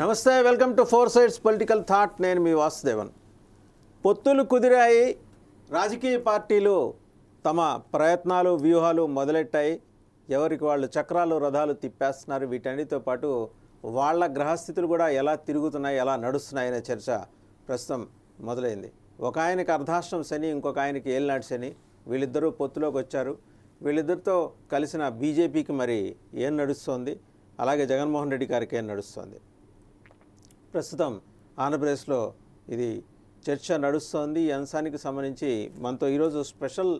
నమస్తే, welcome to four sides political thought. నేను మీ వాసుదేవన్. పొత్తులు కుదిరాయి, రాజకీయ పార్టీలు తమ ప్రయత్నాలు వ్యూహాలు మొదలెట్టాయి. ఎవరికి వాళ్ళు చక్రాలు రథాలు తిప్పేస్తున్నారు. వీటన్నిటితో పాటు వాళ్ళ గ్రహస్థితులు కూడా ఎలా తిరుగుతున్నాయి, ఎలా నడుస్తున్నాయి అనే చర్చ ప్రస్తుతం మొదలైంది. ఒక ఆయనకి అర్ధాష్టం శని, ఇంకొక ఆయనకి ఏలినాటి శని. వీళ్ళిద్దరూ పొత్తులోకి వచ్చారు. వీళ్ళిద్దరితో కలిసిన బీజేపీకి మరి ఏం నడుస్తోంది, అలాగే జగన్మోహన్ రెడ్డి గారికి ఏం నడుస్తోంది. ప్రస్తుతం ఆంధ్రప్రదేశ్లో ఇది చర్చ నడుస్తోంది. ఈ అంశానికి సంబంధించి మనతో ఈరోజు స్పెషల్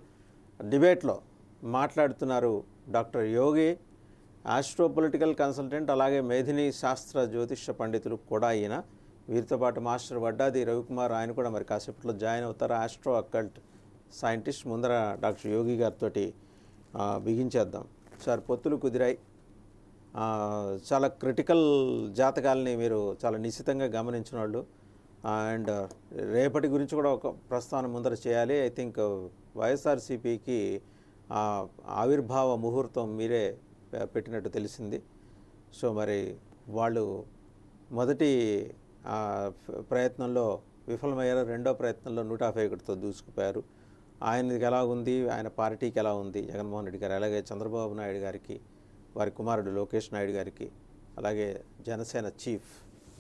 డిబేట్లో మాట్లాడుతున్నారు డాక్టర్ యోగి, ఆస్ట్రో పొలిటికల్ కన్సల్టెంట్, అలాగే మేధిని శాస్త్ర జ్యోతిష్య పండితులు కూడా ఈయన. వీరితో పాటు మాస్టర్ వడ్డాది రవికుమార్, ఆయన కూడా మరి కాసేపట్లో జాయిన్ అవుతారు. Astro occult scientist. ముందర డాక్టర్ యోగి గారితో బిగించేద్దాం. సార్, పొత్తులు కుదిరాయి. చాలా క్రిటికల్ జాతకాలని మీరు చాలా నిశ్చితంగా గమనించిన వాళ్ళు. అండ్ రేపటి గురించి కూడా ఒక ప్రస్తావన ముందర చేయాలి. ఐ థింక్ వైఎస్ఆర్సీపీకి ఆవిర్భావ ముహూర్తం మీరే పెట్టినట్టు తెలిసింది. సో మరి వాళ్ళు మొదటి ప్రయత్నంలో విఫలమయ్యారు. రెండో ప్రయత్నంలో 151తో దూసుకుపోయారు. ఆయనకి ఎలా ఉంది, ఆయన పార్టీకి ఎలా ఉంది జగన్మోహన్ రెడ్డి గారు, అలాగే చంద్రబాబు నాయుడు గారికి, వారి కుమారుడు లోకేష్ నాయుడు గారికి, అలాగే జనసేన చీఫ్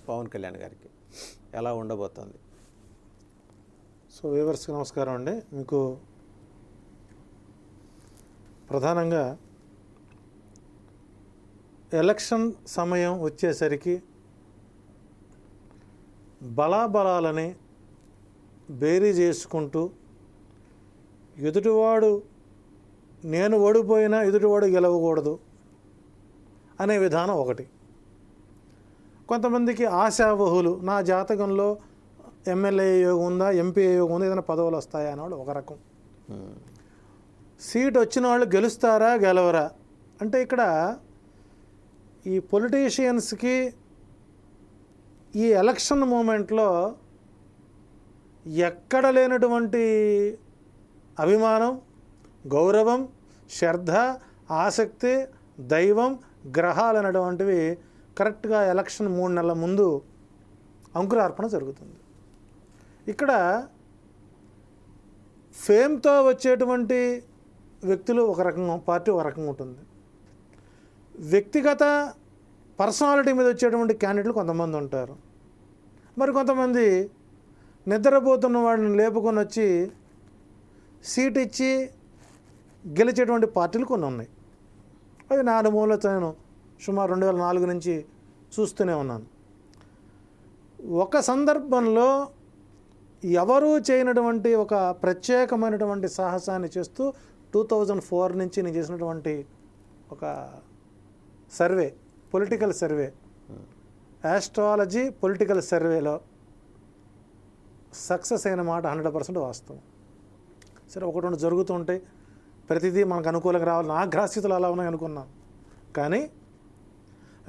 పవన్ కళ్యాణ్ గారికి ఎలా ఉండబోతోంది? సో వ్యూవర్స్కి నమస్కారం అండి. మీకు ప్రధానంగా ఎలక్షన్ సమయం వచ్చేసరికి బలాబలాలని బేరీ చేసుకుంటూ ఎదుటివాడు నేను ఓడిపోయినా ఎదుటివాడు గెలవకూడదు అనే విధానం ఒకటి. కొంతమందికి ఆశావహులు, నా జాతకంలో ఎమ్మెల్యే యోగం ఉందా, ఎంపీ యోగం ఉందా, ఏదైనా పదవులు వస్తాయా అనేవాళ్ళు ఒక రకం. సీట్ వచ్చిన వాళ్ళు గెలుస్తారా గెలవరా అంటే ఇక్కడ ఈ పొలిటీషియన్స్కి ఈ ఎలక్షన్ మూమెంట్లో ఎక్కడ లేనటువంటి అభిమానం, గౌరవం, శ్రద్ధ, ఆసక్తి, దైవం, గ్రహాలు అనేటువంటివి కరెక్ట్గా ఎలక్షన్ 3 నెలల ముందు అంకురార్పణ జరుగుతుంది. ఇక్కడ ఫేమ్తో వచ్చేటువంటి వ్యక్తులు ఒక రకంగా, పార్టీ ఒక రకంగా ఉంటుంది. వ్యక్తిగత పర్సనాలిటీ మీద వచ్చేటువంటి క్యాండిడేట్లు కొంతమంది ఉంటారు. మరి కొంతమంది నిద్రపోతున్న వాడిని లేపుకొని వచ్చి సీట్ ఇచ్చి గెలిచేటువంటి పార్టీలు కొన్ని ఉన్నాయి. అవి నా అనుభవంలో నేను సుమారు 2004 నుంచి చూస్తూనే ఉన్నాను. ఒక సందర్భంలో ఎవరూ చేయనటువంటి ఒక ప్రత్యేకమైనటువంటి సాహసాన్ని చేస్తూ 2004 నుంచి నేను చేసినటువంటి ఒక survey, political survey, astrology political సర్వేలో సక్సెస్ అయిన మాట 100% వాస్తవం. సరే, ఒకటి రెండు జరుగుతూ ఉంటాయి, ప్రతిదీ మనకు అనుకూలంగా రావాలి, నా గ్రహస్థితులు అలా ఉన్నాయి అనుకున్నాం. కానీ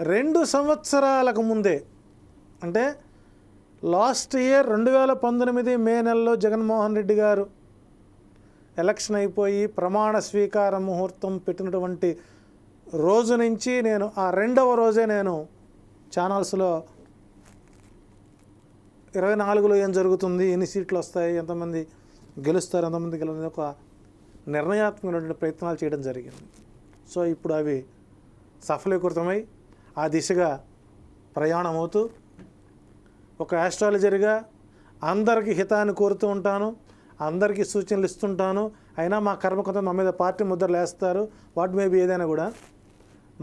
2 సంవత్సరాలకు ముందే, అంటే లాస్ట్ ఇయర్ 2019 మే నెలలో జగన్మోహన్ రెడ్డి గారు ఎలక్షన్ అయిపోయి ప్రమాణ స్వీకార ముహూర్తం పెట్టినటువంటి రోజు నుంచి నేను ఆ 2వ రోజే నేను ఛానల్స్లో 24లో ఏం జరుగుతుంది, ఎన్ని సీట్లు వస్తాయి, ఎంతమంది గెలుస్తారు, ఎంతమంది గెలవని ఒక నిర్ణయాత్మకమైనటువంటి ప్రయత్నాలు చేయడం జరిగింది. సో ఇప్పుడు అవి సఫలీకృతమై ఆ దిశగా ప్రయాణం అవుతూ ఒక ఆస్ట్రాలజర్గా అందరికీ హితాన్ని కోరుతూ ఉంటాను, అందరికీ సూచనలు ఇస్తుంటాను. అయినా మా కర్మ కొంత మా మీద పార్టీ ముద్రలు వేస్తారు. వాట్ మేబీ ఏదైనా కూడా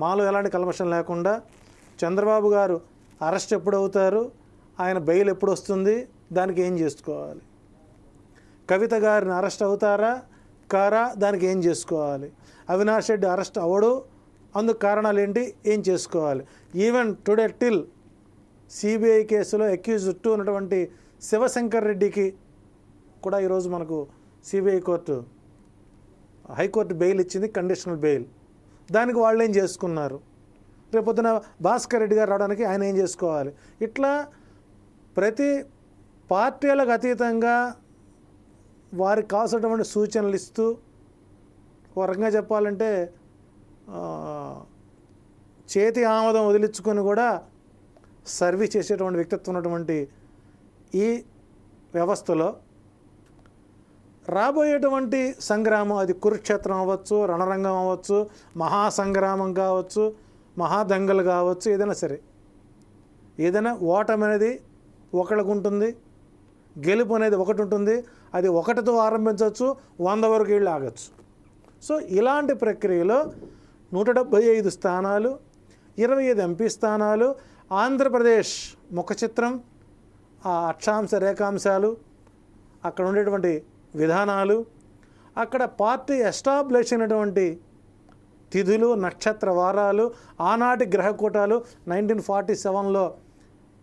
మాలో ఎలాంటి కల్మషం లేకుండా చంద్రబాబు గారు అరెస్ట్ ఎప్పుడు అవుతారు, ఆయన బెయిల్ ఎప్పుడు వస్తుంది, దానికి ఏం చేసుకోవాలి, కవిత గారిని అరెస్ట్ అవుతారా కారా, దానికి ఏం చేసుకోవాలి, అవినాష్ రెడ్డి అరెస్ట్ అవ్వడు, అందుకు కారణాలు ఏంటి, ఏం చేసుకోవాలి. ఈవెన్ టుడే టిల్ సిబిఐ కేసులో అక్యూజ్ చుట్టూ ఉన్నటువంటి శివశంకర్ రెడ్డికి కూడా ఈరోజు మనకు సిబిఐ కోర్టు, హైకోర్టు బెయిల్ ఇచ్చింది, కండిషనల్ బెయిల్. దానికి వాళ్ళు ఏం చేసుకున్నారు, రేపొద్దున భాస్కర్ రెడ్డి గారు రావడానికి ఆయన ఏం చేసుకోవాలి. ఇట్లా ప్రతి పార్టీలకు అతీతంగా వారికి కావాల్సినటువంటి సూచనలు ఇస్తూ, ఒక రకంగా చెప్పాలంటే చేతి ఆమదం వదిలించుకొని కూడా సర్వీస్ చేసేటువంటి వ్యక్తిత్వం ఉన్నటువంటి ఈ వ్యవస్థలో రాబోయేటువంటి సంగ్రామం, అది కురుక్షేత్రం అవ్వచ్చు, రణరంగం అవ్వచ్చు, మహాసంగ్రామం కావచ్చు, మహాదంగలు కావచ్చు, ఏదైనా సరే, ఏదైనా ఓటమి అనేది ఒకళ్ళకు ఉంటుంది, గెలుపు అనేది ఒకటి ఉంటుంది. అది ఒకటితో ఆరంభించవచ్చు, 100 వరకు వెళ్ళి ఆగచ్చు. సో ఇలాంటి ప్రక్రియలో 175 స్థానాలు, 25 ఎంపీ స్థానాలు, ఆంధ్రప్రదేశ్ ముఖ చిత్రం, ఆ అక్షాంశ రేఖాంశాలు, అక్కడ ఉండేటువంటి విధానాలు, అక్కడ పార్టీ ఎస్టాబ్లిష్ అయినటువంటి తిథులు, నక్షత్ర వారాలు, ఆనాటి గ్రహకూటాలు, 1947లో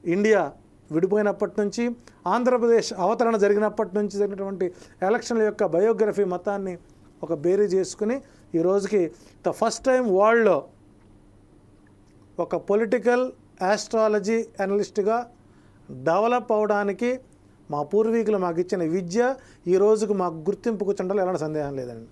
ఇండియా విడిపోయినప్పటి నుంచి, ఆంధ్రప్రదేశ్ అవతరణ జరిగినప్పటి నుంచి జరిగినటువంటి ఎలక్షన్ల యొక్క బయోగ్రఫీ మొత్తాన్ని ఒక బేరీ చేసుకుని ఈ రోజుకి ద ఫస్ట్ టైం వరల్డ్లో ఒక పొలిటికల్ ఆస్ట్రాలజీ అనలిస్ట్గా డెవలప్ అవడానికి మా పూర్వీకులు మాకు ఇచ్చిన విద్య ఈ రోజుకు మాకు గుర్తింపుకు చెందడంలో ఎలాంటి సందేహం లేదండి.